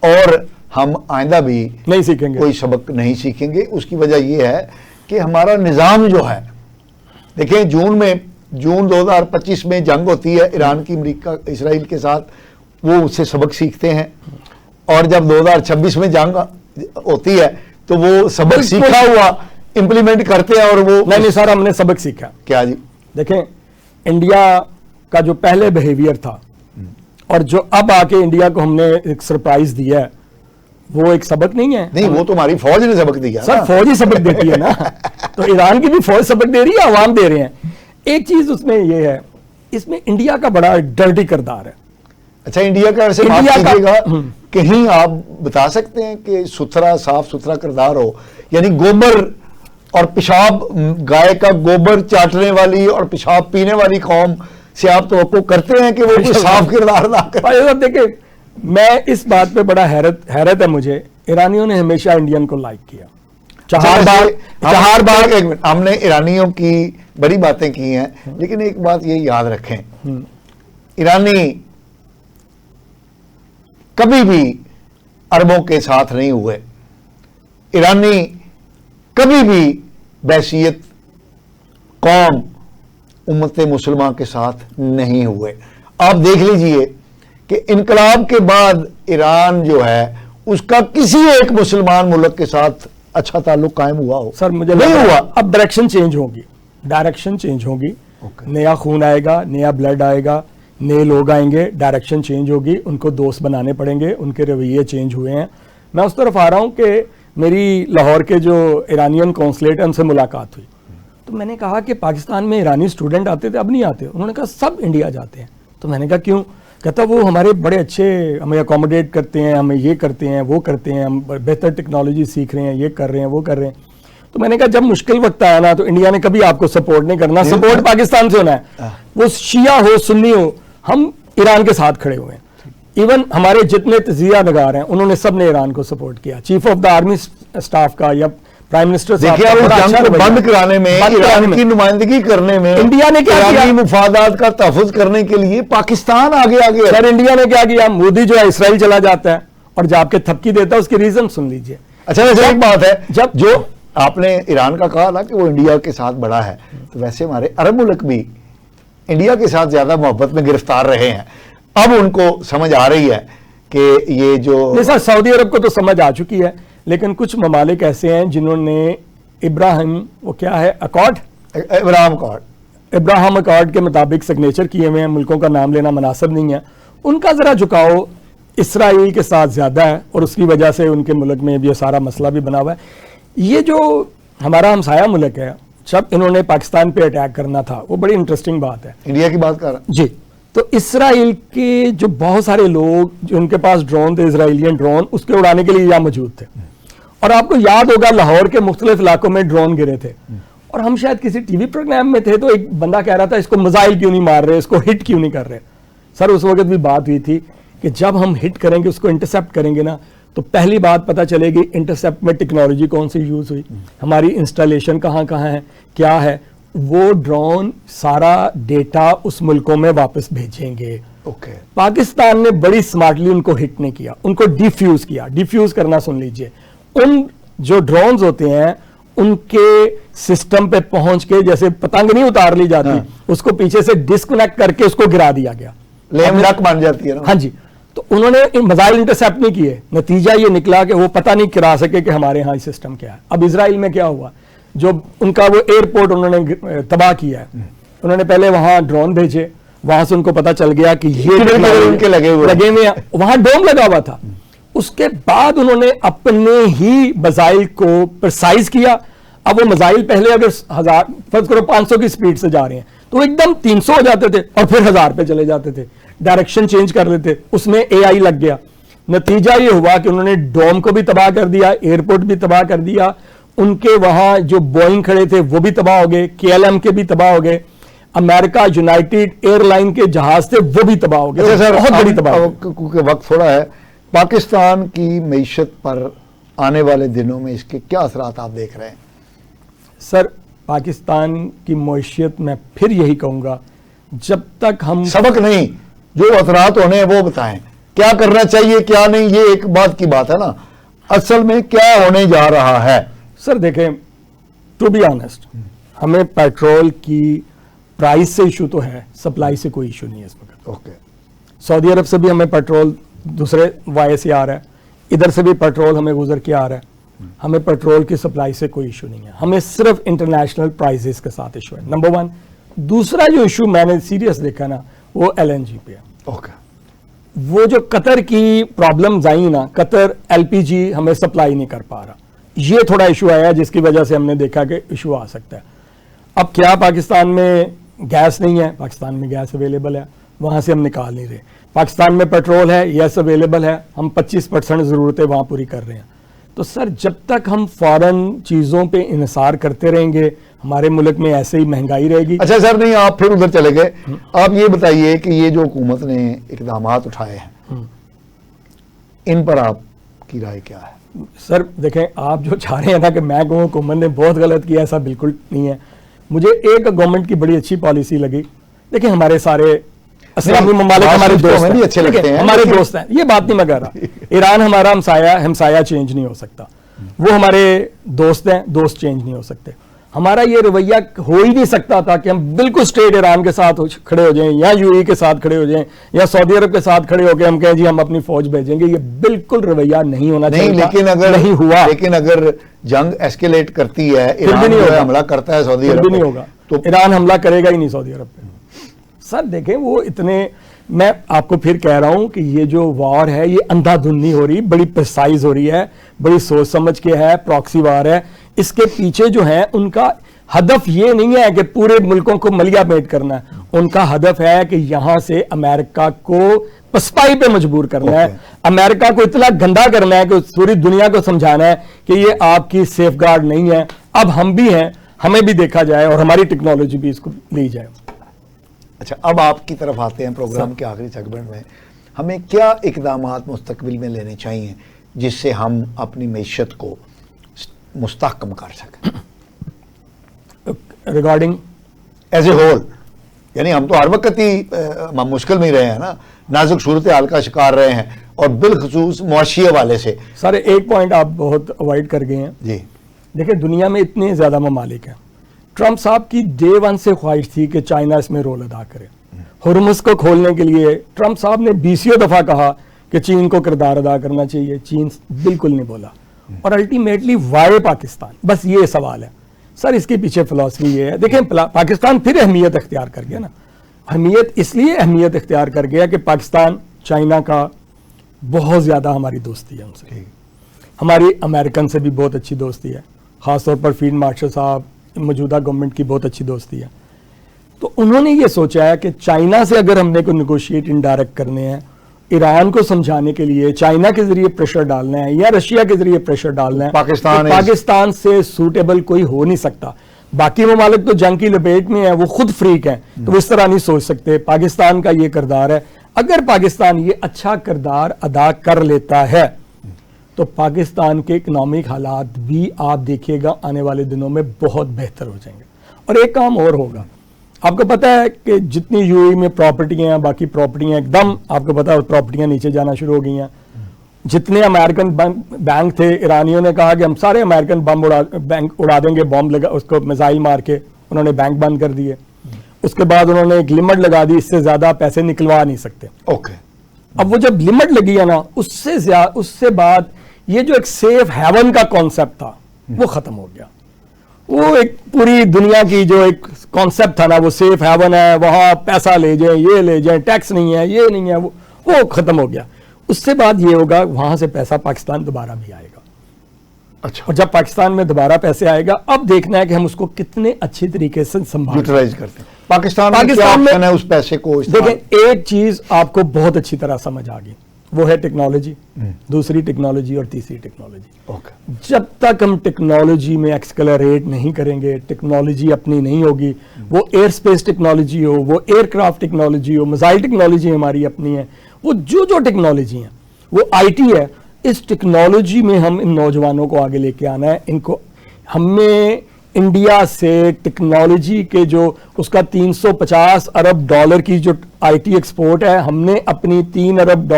[SPEAKER 1] اور ہم آئندہ بھی
[SPEAKER 2] نہیں سیکھیں گے،
[SPEAKER 1] کوئی سبق نہیں سیکھیں گے. اس کی وجہ یہ ہے کہ ہمارا نظام جو ہے، دیکھیں جون 2025 میں جنگ ہوتی ہے ایران کی امریکہ اسرائیل کے ساتھ، وہ اس سے سبق سیکھتے ہیں. اور جب 2026 میں جنگ ہوتی ہے تو وہ سبق سیکھا ہوا امپلیمنٹ کرتے ہیں. اور وہ
[SPEAKER 2] نہیں سر، ہم نے سبق سیکھا.
[SPEAKER 1] کیا جی؟
[SPEAKER 2] دیکھیں انڈیا کا جو پہلے بیہیویئر تھا اور جو اب آ کے انڈیا کو ہم نے ایک سرپرائز دیا ہے، وہ ایک سبق نہیں ہے.
[SPEAKER 1] نہیں، وہ تو ہماری فوج نے سبق دیا.
[SPEAKER 2] سر فوج ہی سبق دیتی ہے نا. تو ایران کی بھی فوج سبق دے رہی ہے، عوام دے رہے ہیں. ایک چیز اس میں یہ ہے، اس میں انڈیا کا بڑا ڈرٹی کردار ہے.
[SPEAKER 1] اچھا، انڈیا کا ایسے بات کیجیے گا، کہیں آپ بتا سکتے ہیں کہ صاف ستھرا کردار ہو؟ یعنی گوبر اور پیشاب، گائے کا گوبر چاٹنے والی اور پیشاب پینے والی قوم سے آپ توقع کرتے ہیں کہ وہ کوئی صاف کردار ادا کرے؟
[SPEAKER 2] دیکھیں، میں اس بات پہ بڑا حیرت ہے مجھے، ایرانیوں نے ہمیشہ انڈین کو لائک کیا. چہار بار
[SPEAKER 1] ہم نے ایرانیوں کی بڑی باتیں کی ہیں، لیکن ایک بات یہ یاد رکھیں، ایرانی کبھی بھی عربوں کے ساتھ نہیں ہوئے، ایرانی کبھی بھی بحیثیت قوم امت مسلمہ کے ساتھ نہیں ہوئے۔ آپ دیکھ لیجئے کہ انقلاب کے بعد ایران جو ہے اس کا کسی ایک مسلمان ملک کے ساتھ اچھا تعلق قائم ہوا ہو؟
[SPEAKER 2] سر مجھے
[SPEAKER 1] نہیں ہوا۔
[SPEAKER 2] اب ڈائریکشن چینج ہوگی، ڈائریکشن چینج ہوگی، نیا خون آئے گا، نیا بلڈ آئے گا، نئے لوگ آئیں گے، ڈائریکشن چینج ہوگی، ان کو دوست بنانے پڑیں گے، ان کے رویے چینج ہوئے ہیں۔ میں اس طرف آ رہا ہوں کہ میری لاہور کے جو ایرانین کونسلیٹ ہیں ان سے ملاقات ہوئی، تو میں نے کہا کہ پاکستان میں ایرانی اسٹوڈنٹ آتے تھے، اب نہیں آتے۔ انہوں نے کہا سب انڈیا جاتے ہیں۔ تو میں نے کہا کیوں؟ کہتا وہ ہمارے بڑے اچھے ہمیں اکوموڈیٹ کرتے ہیں، ہمیں یہ کرتے ہیں، وہ کرتے ہیں، ہم بہتر ٹیکنالوجی سیکھ رہے ہیں، یہ کر رہے ہیں، وہ کر رہے ہیں۔ تو میں نے کہا جب مشکل وقت آیا نا تو انڈیا نے کبھی آپ کو سپورٹ نہیں کرنا، سپورٹ پاکستان سے ہونا ہے، وہ شیعہ ہو سنی ہو، ہم ایران کے ساتھ کھڑے ہوئے ہیں۔ ایون ہمارے جتنے تجزیہ نگار ہیں انہوں نے سب نے ایران کو سپورٹ کیا، chief of the army staff کا یا پرائم منسٹر صاحب
[SPEAKER 1] دیکھیے
[SPEAKER 2] کا
[SPEAKER 1] اب جنگ کو بند کرانے میں، ایران کی نمائندگی کرنے میں
[SPEAKER 2] انڈیا نے کیا کیا؟
[SPEAKER 1] ایرانی مفادات کا تحفظ کرنے کے لیے پاکستان آگے آگے۔
[SPEAKER 2] سر انڈیا نے کیا کیا؟ مودی جو ہے اسرائیل چلا جاتا ہے اور جا کے تھپکی دیتا ہے، اس کی ریزن سن لیجئے۔
[SPEAKER 1] اچھا ویسے ایک بات ہے، جب جو آپ نے ایران کا کہا نا کہ وہ انڈیا کے ساتھ بڑا ہے، تو ویسے ہمارے عرب ملک بھی انڈیا کے ساتھ زیادہ محبت میں گرفتار رہے ہیں۔ اب ان کو سمجھ آ رہی ہے کہ یہ جو
[SPEAKER 2] سر سعودی عرب کو تو سمجھ آ چکی ہے، لیکن کچھ ممالک ایسے ہیں جنہوں نے ابراہیم وہ کیا ہے اکارڈ، ابراہم اکارڈ کے مطابق سگنیچر کیے ہوئے ہیں، ملکوں کا نام لینا مناسب نہیں ہے، ان کا ذرا جھکاؤ اسرائیل کے ساتھ زیادہ ہے اور اس کی وجہ سے ان کے ملک میں بھی یہ سارا مسئلہ بھی بنا ہوا ہے۔ یہ جو ہمارا ہمسایہ ملک ہے، جب انہوں نے پاکستان پہ اٹیک کرنا تھا، وہ بڑی انٹرسٹنگ بات ہے۔
[SPEAKER 1] انڈیا کی بات کر رہا
[SPEAKER 2] جی، تو اسرائیل کے جو بہت سارے لوگ جو ان کے پاس ڈرون تھے، اسرائیلین ڈرون، اس کے اڑانے کے لیے یہاں موجود تھے، اور آپ کو یاد ہوگا لاہور کے مختلف علاقوں میں ڈرون گرے تھے، اور ہم شاید کسی ٹی وی پروگرام میں تھے تو ایک بندہ کہہ رہا تھا اس کو میزائل کیوں نہیں مار رہے، اس کو ہٹ کیوں نہیں کر رہے۔ سر اس وقت بھی بات ہوئی تھی کہ جب ہم ہٹ کریں گے، اس کو انٹرسیپٹ کریں گے نا، تو پہلی بات پتہ چلے گی انٹرسیپٹ میں ٹیکنالوجی کون سی یوز ہوئی، ہماری انسٹالیشن کہاں کہاں ہے، کیا ہے۔ وہ ڈرون سارا ڈیٹا اس ملکوں میں واپس بھیجیں گے۔ پاکستان نے بڑی سمارٹلی ان کو ہٹ نہیں کیا، ان کو ڈیفیوز کیا۔ ڈیفیوز کرنا سن لیجئے، ان جو ڈرونز ہوتے ہیں ان کے سسٹم پہ پہنچ کے جیسے پتنگ نہیں اتار لی جاتی، اس کو پیچھے سے ڈسکنیکٹ کر کے اس کو گرا دیا گیا،
[SPEAKER 1] لیم ڈک بن جاتی ہے نا۔
[SPEAKER 2] ہاں جی، تو انہوں نے میزائل انٹرسیپٹ نہیں کیے، نتیجہ یہ نکلا کہ وہ پتہ نہیں کرا سکے کہ ہمارے ہاں سسٹم کیا ہے۔ اب اسرائیل میں کیا ہوا، جو ان کا وہ ایئرپورٹ انہوں نے تباہ کیا ہے، انہوں نے پہلے وہاں ڈرون بھیجے، وہاں سے ان کو پتا چل گیا کہ یہ
[SPEAKER 1] ان کے لگے
[SPEAKER 2] ہوئے ہیں، وہاں ڈوم لگا ہوا تھا۔ اس کے بعد انہوں نے اپنے ہی میزائل کو پرسائز کیا۔ اب وہ میزائل پہلے اگر 1000 فرض کرو 500 کی سپیڈ سے جا رہے ہیں تو ایک دم 300 ہو جاتے تھے اور پھر 1000 پہ چلے جاتے تھے، ڈائریکشن چینج کر لیتے، اس میں اے آئی لگ گیا۔ نتیجہ یہ ہوا کہ انہوں نے ڈوم کو بھی تباہ کر دیا، ایئرپورٹ بھی تباہ کر دیا، ان کے وہاں جو بوئنگ کھڑے تھے وہ بھی تباہ ہو گئے، KLM کے بھی تباہ ہو گئے، امریکہ یونائٹڈ ایئر لائن کے جہاز تھے وہ بھی تباہ ہو گئے، بہت بڑی تباہ۔
[SPEAKER 1] کیونکہ وقت تھوڑا ہے، پاکستان کی معیشت پر آنے والے دنوں میں اس کے کیا اثرات آپ دیکھ رہے ہیں؟
[SPEAKER 2] سر پاکستان کی معیشت میں پھر یہی کہوں گا، جب تک ہم
[SPEAKER 1] سبق نہیں، جو اثرات ہونے ہیں وہ بتائیں، کیا کرنا چاہیے کیا نہیں، یہ ایک بات کی بات ہے نا، اصل میں کیا ہونے جا رہا ہے؟
[SPEAKER 2] سر دیکھیں، ٹو بی آنیسٹ، ہمیں پیٹرول کی پرائس سے ایشو تو ہے، سپلائی سے کوئی ایشو نہیں ہے اس وقت۔ سعودی عرب سے بھی ہمیں پیٹرول دوسرے وائے سے آ رہا ہے، ادھر سے بھی پیٹرول ہمیں گزر کے آ رہا ہے، ہمیں پیٹرول کی سپلائی سے کوئی ایشو نہیں ہے، ہمیں صرف انٹرنیشنل پرائزز کے ساتھ ایشو ہے، نمبر 1۔ دوسرا جو ایشو میں نے سیریس دیکھا نا، وہ LNG پہ ہے۔ وہ جو قطر کی پرابلمز آئیں نا، قطر LPG ہمیں سپلائی نہیں کر پا رہا، یہ تھوڑا ایشو آیا جس کی وجہ سے ہم نے دیکھا کہ ایشو آ سکتا ہے۔ اب کیا پاکستان میں گیس نہیں ہے؟ پاکستان میں گیس اویلیبل ہے، وہاں سے ہم نکال نہیں رہے۔ پاکستان میں پیٹرول ہے، یس اویلیبل ہے، ہم 25% ضرورتیں وہاں پوری کر رہے ہیں۔ تو سر جب تک ہم فارن چیزوں پہ انحصار کرتے رہیں گے، ہمارے ملک میں ایسے ہی مہنگائی رہے گی۔
[SPEAKER 1] اچھا سر، نہیں آپ پھر ادھر چلے گئے، آپ یہ بتائیے کہ یہ جو حکومت نے اقدامات اٹھائے ہیں ان پر آپ کی رائے کیا ہے؟
[SPEAKER 2] سر دیکھیں آپ جو چاہ رہے ہیں نا کہ میں کہوں حکومت نے بہت غلط کیا، ایسا بالکل نہیں ہے. مجھے ایک گورنمنٹ کی بڑی اچھی پالیسی لگی. دیکھیں ہمارے سارے اسلامی ممالک ہمارے دوست ہیں،
[SPEAKER 1] اچھے لگتے ہیں،
[SPEAKER 2] ہمارے دوست ہیں، یہ بات نہیں میں کہہ رہا. ایران ہمارا ہمسایہ چینج نہیں ہو سکتا، وہ ہمارے دوست ہیں، دوست چینج نہیں ہو سکتے. ہمارا یہ رویہ ہو ہی نہیں سکتا تھا کہ ہم بالکل اسٹیٹ ایران کے ساتھ کھڑے ہو جائیں یا یو اے کے ساتھ کھڑے ہو جائیں یا سعودی عرب کے ساتھ کھڑے ہو کے ہم کہیں جی ہم اپنی فوج بھیجیں گے. یہ بالکل رویہ نہیں ہونا چاہیے. نہیں ہوا.
[SPEAKER 1] لیکن اگر جنگ ایسکیلیٹ کرتی ہے، ایران حملہ کرتا ہے سعودی عرب
[SPEAKER 2] بھی نہیں ہوگا تو ایران حملہ کرے گا ہی نہیں سعودی عرب پہ. سر دیکھیں وہ اتنے، میں آپ کو پھر کہہ رہا ہوں کہ یہ جو وار ہے یہ اندھا دھند نہیں ہو رہی، بڑی پرسائز ہو رہی ہے، بڑی سوچ سمجھ کے ہے. پراکسی وار ہے. اس کے پیچھے جو ہے ان کا ہدف یہ نہیں ہے کہ پورے ملکوں کو ملیا بیٹ کرنا ہے. ان کا ہدف ہے کہ یہاں سے امریکہ کو پسپائی پہ مجبور کرنا ہے، امریکہ کو اتنا گندا کرنا ہے کہ پوری دنیا کو سمجھانا ہے کہ یہ آپ کی سیف گارڈ نہیں ہے. اب ہم بھی ہیں، ہمیں بھی دیکھا جائے اور ہماری ٹیکنالوجی بھی اس کو لی جائے.
[SPEAKER 1] اچھا اب آپ کی طرف آتے ہیں پروگرام کے آخری سیگمنٹ میں. ہمیں کیا اقدامات مستقبل میں لینے چاہیے جس سے ہم اپنی معیشت کو مستحکم کر سکیں
[SPEAKER 2] ریگارڈنگ
[SPEAKER 1] ایز اے ہول؟ یعنی ہم تو ہر وقت ہی مشکل میں ہی رہے ہیں نا، نازک صورتحال کا شکار رہے ہیں، اور بالخصوص معاشی حوالے سے.
[SPEAKER 2] سر ایک پوائنٹ آپ بہت اوائڈ کر گئے ہیں.
[SPEAKER 1] جی
[SPEAKER 2] دیکھیں دنیا میں اتنے زیادہ ممالک ہیں. ٹرمپ صاحب کی ڈے ون سے خواہش تھی کہ چائنا اس میں رول ادا کرے. ہرمز کو کھولنے کے لیے ٹرمپ صاحب نے 20 دفعہ کہا کہ چین کو کردار ادا کرنا چاہیے. چین بالکل نہیں بولا، اور الٹیمیٹلی وائی پاکستان. بس یہ سوال ہے سر، اس کے پیچھے فلسفی یہ ہے. دیکھیں پاکستان پھر اہمیت اختیار کر گیا نا. اہمیت اس لیے اہمیت اختیار کر گیا کہ پاکستان چائنا کا بہت زیادہ ہماری دوستی ہے ان سے. ہماری امریکن سے بھی بہت اچھی دوستی ہے، خاص طور پر فیلڈ مارشل صاحب موجودہ گورنمنٹ کی بہت اچھی دوستی ہے. تو انہوں نے یہ سوچا ہے کہ چائنا سے اگر ہم نے کوئی نیگوشیٹ انڈائریکٹ کرنے ہیں، ایران کو سمجھانے کے لیے چائنا کے ذریعے پریشر ڈالنا ہے یا رشیا کے ذریعے پریشر ڈالنا ہے، پاکستان سے سوٹیبل کوئی ہو نہیں سکتا. باقی ممالک تو جنگ کی لپیٹ میں ہیں، وہ خود فریق ہیں، تو وہ اس طرح نہیں سوچ سکتے. پاکستان کا یہ کردار ہے. اگر پاکستان یہ اچھا کردار ادا کر لیتا ہے تو پاکستان کے اکنامک حالات بھی آپ دیکھیے گا آنے والے دنوں میں بہت بہتر ہو جائیں گے. اور ایک کام اور ہوگا، آپ کو پتا ہے کہ جتنی یو اے میں پراپرٹیاں ہیں، باقی پراپرٹیاں ایک دم آپ کو پتا ہے پراپرٹیاں نیچے جانا شروع ہو گئی ہیں. جتنے امریکن بینک تھے، ایرانیوں نے کہا کہ ہم سارے امریکن بینک اڑا دیں گے، بم لگا اس کو میزائل مار کے. انہوں نے بینک بند کر دیے. اس کے بعد انہوں نے ایک لمٹ لگا دی، اس سے زیادہ پیسے نکلوا نہیں سکتے. اب وہ جب لمٹ لگی ہے نا، اس سے بعد یہ جو ایک سیف ہیون کا کانسیپٹ تھا وہ ختم ہو گیا. وہ ایک پوری دنیا کی جو ایک کانسیپٹ تھا نا، وہ سیف ہیون ہے، وہاں پیسہ لے جائیں، یہ لے جائیں، ٹیکس نہیں ہے، یہ نہیں ہے، وہ ختم ہو گیا. اس سے بعد یہ ہوگا وہاں سے پیسہ پاکستان دوبارہ بھی آئے گا.
[SPEAKER 1] اچھا،
[SPEAKER 2] اور جب پاکستان میں دوبارہ پیسے آئے گا، اب دیکھنا ہے کہ ہم اس کو کتنے اچھی طریقے سے
[SPEAKER 1] یوٹیلائز کرتے ہیں. پاکستان میں اس پیسے کو
[SPEAKER 2] دیکھیں، ایک چیز آپ کو بہت اچھی طرح سمجھ آ گئی، وہ ہے ٹیکنالوجی. دوسری ٹیکنالوجی اور تیسری ٹیکنالوجی. جب تک ہم ٹیکنالوجی میں ایکسکلریٹ نہیں کریں گے، ٹیکنالوجی اپنی نہیں ہوگی، وہ ایئر سپیس ٹیکنالوجی ہو، وہ ایئر کرافٹ ٹیکنالوجی ہو، میزائل ٹیکنالوجی ہماری اپنی ہے، وہ جو ٹیکنالوجی ہیں، وہ آئی ٹی ہے. اس ٹیکنالوجی میں ہم ان نوجوانوں کو آگے لے کے آنا ہے. ان کو ہمیں انڈیا سے ٹیکنالوجی کے جو اس کا $350 ارب کی جو آئی ٹی ایکسپورٹ ہے، ہم نے اپنی $3 ارب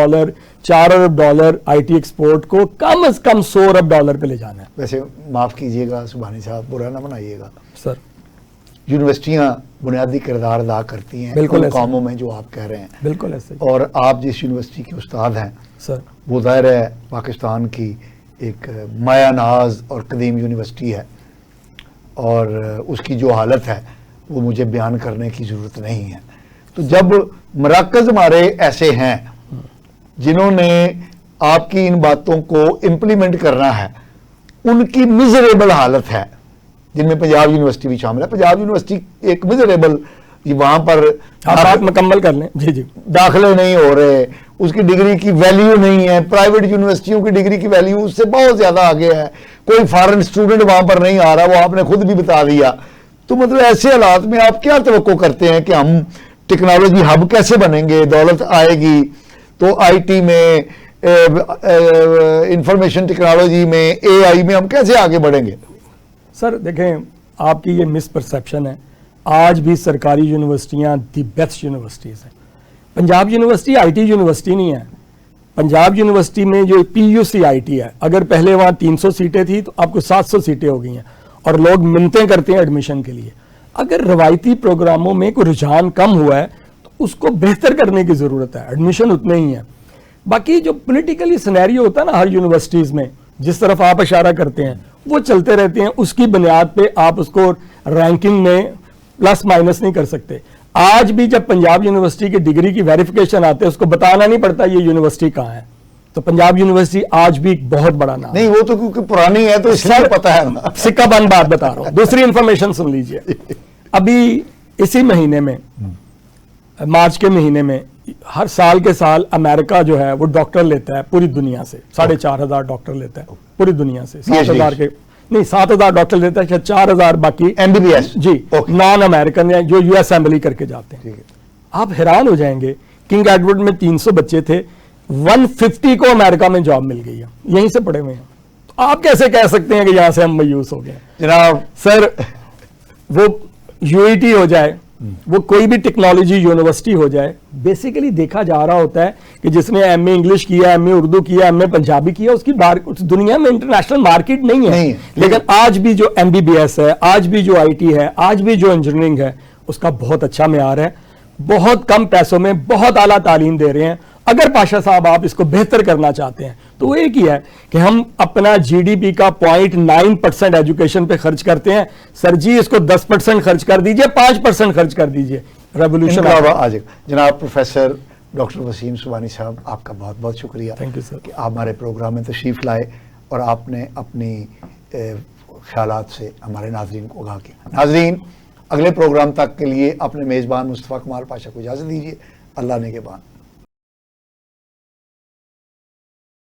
[SPEAKER 2] $4 ارب آئی ٹی ایکسپورٹ کو کم از کم $100 ارب پہ لے جانا ہے.
[SPEAKER 1] ویسے معاف کیجئے گا سبحانی صاحب، برا نہ منائیے گا
[SPEAKER 2] سر،
[SPEAKER 1] یونیورسٹیاں بنیادی کردار ادا کرتی ہیں ان کاموں میں جو آپ کہہ رہے ہیں.
[SPEAKER 2] بالکل ایسے.
[SPEAKER 1] اور آپ جس یونیورسٹی کے استاد ہیں
[SPEAKER 2] سر،
[SPEAKER 1] وہ ظاہر ہے پاکستان کی ایک مایہ ناز اور قدیم یونیورسٹی ہے، اور اس کی جو حالت ہے وہ مجھے بیان کرنے کی ضرورت نہیں ہے. تو جب مراکز ہمارے ایسے ہیں جنہوں نے آپ کی ان باتوں کو امپلیمنٹ کرنا ہے، ان کی میزریبل حالت ہے، جن میں پنجاب یونیورسٹی بھی شامل ہے. پنجاب یونیورسٹی ایک میزریبل، وہاں پر
[SPEAKER 2] آپ مکمل کر لیں. جی
[SPEAKER 1] داخلے نہیں ہو رہے، اس کی ڈگری کی ویلیو نہیں ہے. پرائیویٹ یونیورسٹیوں کی ڈگری کی ویلیو اس سے بہت زیادہ آگے ہے. کوئی فارن اسٹوڈنٹ وہاں پر نہیں آ رہا، وہ آپ نے خود بھی بتا دیا. تو مطلب ایسے حالات میں آپ کیا توقع کرتے ہیں کہ ہم ٹیکنالوجی ہب کیسے بنیں گے؟ دولت آئے گی تو آئی ٹی میں انفارمیشن ٹیکنالوجی میں اے آئی میں ہم کیسے آگے بڑھیں گے؟
[SPEAKER 2] سر دیکھیں آپ کی یہ مس پرسیپشن ہے. آج بھی سرکاری یونیورسٹیاں دی بیسٹ یونیورسٹیز ہیں. Punjab university I T university نہیں ہے. پنجاب یونیورسٹی میں جو P U C I T ہے, اگر پہلے وہاں 300 سیٹیں تھی تو آپ کو 700 سیٹیں ہو گئی ہیں, اور لوگ منتیں کرتے ہیں ایڈمیشن کے لیے. اگر روایتی پروگراموں میں کوئی رجحان کم ہوا ہے تو اس کو بہتر کرنے کی ضرورت ہے, ایڈمیشن اتنے ہی ہیں. باقی جو پولیٹیکلی سینیریو ہوتا ہے نا ہر یونیورسٹیز میں, جس طرف آپ اشارہ کرتے ہیں وہ چلتے رہتے ہیں, اس کی بنیاد پہ آپ اس کو رینکنگ میں پلس مائنس نہیں کر سکتے. آج بھی جب پنجاب یونیورسٹی کی ڈگری کی ویریفیکیشن آتے ہے اس کو بتانا نہیں پڑتا یہ یونیورسٹی کہاں ہے. تو پنجاب یونیورسٹی آج بھی ایک بہت بڑا نام
[SPEAKER 1] نہیں, وہ تو کیونکہ پرانی ہے تو اس لیے پتا ہے نا.
[SPEAKER 2] سکہ بند بات بتا رہا ہوں. دوسری انفارمیشن سن لیجئے. ابھی اسی مہینے میں, مارچ کے مہینے میں, ہر سال کے سال امریکہ جو ہے وہ ڈاکٹر لیتا ہے پوری دنیا سے, 4,500 ڈاکٹر لیتا ہے پوری دنیا سے. 7,000 کے نہیں, 7,000 ڈاکٹر لیتا ہے, 4,000 باقی
[SPEAKER 1] ایم بی بی ایس
[SPEAKER 2] جی نان امریکن ہیں جو یو ایس اسمبلی کر کے جاتے ہیں. آپ حیران ہو جائیں گے, کنگ ایڈورڈ میں 300 بچے تھے, 150 کو امریکہ میں جاب مل گئی ہے, یہیں سے پڑھے ہوئے ہیں. تو آپ کیسے کہہ سکتے ہیں کہ یہاں سے ہم مایوس ہو گئے
[SPEAKER 1] جناب؟
[SPEAKER 2] سر وہ یو ای ٹی ہو جائے, وہ کوئی بھی ٹیکنالوجی یونیورسٹی ہو جائے, بیسیکلی دیکھا جا رہا ہوتا ہے کہ جس نے ایم اے انگلش کیا, ایم اے اردو کیا, ایم اے پنجابی کیا, اس کی دنیا میں انٹرنیشنل مارکیٹ نہیں ہے. لیکن آج بھی جو ایم بی بی ایس ہے, آج بھی جو آئی ٹی ہے, آج بھی جو انجینئرنگ ہے, اس کا بہت اچھا معیار ہے. بہت کم پیسوں میں بہت اعلیٰ تعلیم دے رہے ہیں. اگر پاشا صاحب آپ اس کو بہتر کرنا چاہتے ہیں تو وہ ایک ہی ہے کہ ہم اپنا جی ڈی پی کا 0.9% ایجوکیشن پہ خرچ کرتے ہیں. سر جی اس کو 10% خرچ کر دیجئے, 5% خرچ کر دیجئے, ریولوشن
[SPEAKER 1] آ جائے گا. جناب پروفیسر ڈاکٹر وسیم سبحانی صاحب, آپ کا بہت بہت شکریہ.
[SPEAKER 2] تھینک یو سر
[SPEAKER 1] کہ آپ ہمارے پروگرام میں تشریف لائے اور آپ نے اپنی خیالات سے ہمارے ناظرین کو آگاہ کیا. ناظرین, اگلے پروگرام تک کے لیے اپنے میزبان مصطفیٰ کمال پاشا کو اجازت دیجیے. اللہ نے کے بعد.